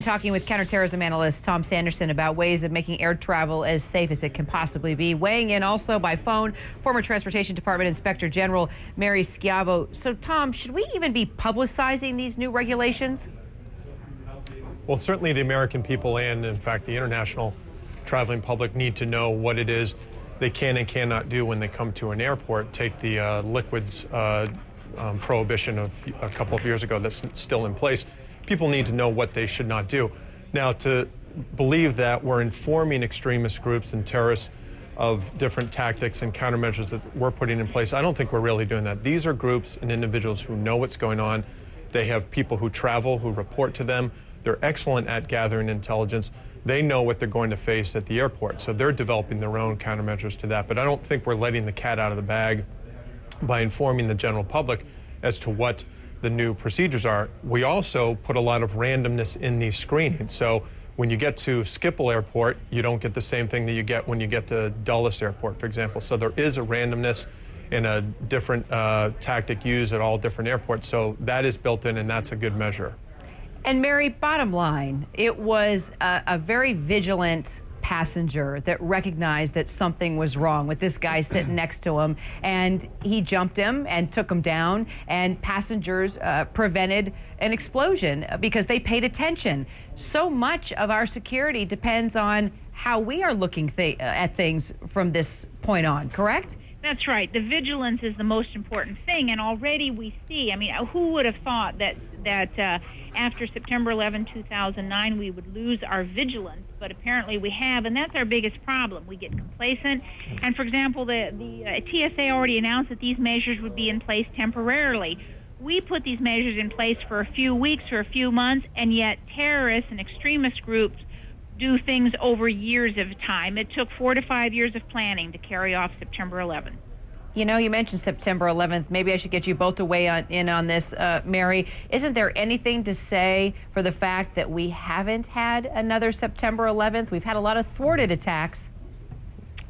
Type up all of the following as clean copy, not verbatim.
Talking with counterterrorism analyst Tom Sanderson about ways of making air travel as safe as it can possibly be. Weighing in also by phone, former Transportation Department Inspector General Mary Schiavo. So, Tom, should we even be publicizing these new regulations? Well, certainly the American people and, in fact, the international traveling public need to know what it is they can and cannot do when they come to an airport. Take the liquids prohibition of a couple of years ago that's still in place. People need to know what they should not do. Now, to believe that we're informing extremist groups and terrorists of different tactics and countermeasures that we're putting in place, I don't think we're really doing that. These are groups and individuals who know what's going on. They have people who travel, who report to them. They're excellent at gathering intelligence. They know what they're going to face at the airport, so they're developing their own countermeasures to that. But I don't think we're letting the cat out of the bag by informing the general public as to what the new procedures are. We also put a lot of randomness in these screenings. So when you get to Schiphol Airport, you don't get the same thing that you get when you get to Dulles Airport, for example. So there is a randomness and a different tactic used at all different airports. So that is built in, and that's a good measure. And Mary, bottom line, it was a very vigilant passenger that recognized that something was wrong with this guy sitting next to him, and he jumped him and took him down, and passengers prevented an explosion because they paid attention. So much of our security depends on how we are looking at things from this point on, correct? That's right. The vigilance is the most important thing, and already we see, I mean, who would have thought that after September 11, 2009, we would lose our vigilance, but apparently we have, and that's our biggest problem. We get complacent, and for example, the TSA already announced that these measures would be in place temporarily. We put these measures in place for a few weeks or a few months, and yet terrorists and extremist groups do things over years of time. It took 4 to 5 years of planning to carry off September 11th. You know, you mentioned September 11th. Maybe I should get you both to weigh in on this, Mary. Isn't there anything to say for the fact that we haven't had another September 11th? We've had a lot of thwarted attacks.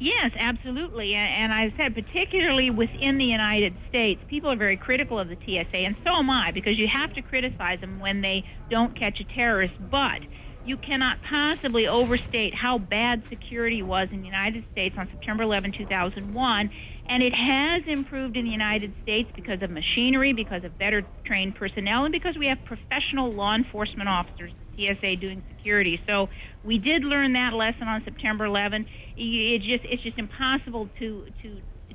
Yes, absolutely. And I said, particularly within the United States, people are very critical of the TSA, and so am I, because you have to criticize them when they don't catch a terrorist. But you cannot possibly overstate how bad security was in the United States on September 11, 2001, and it has improved in the United States because of machinery, because of better trained personnel, and because we have professional law enforcement officers, the TSA, doing security. So we did learn that lesson on September 11. It's just impossible to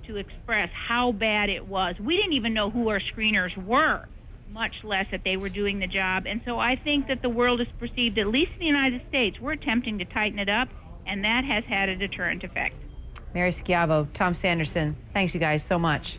express how bad it was. We didn't even know who our screeners were, much less that they were doing the job. And so I think that the world has perceived, at least in the United States, we're attempting to tighten it up, and that has had a deterrent effect. Mary Schiavo, Tom Sanderson, thanks you guys so much.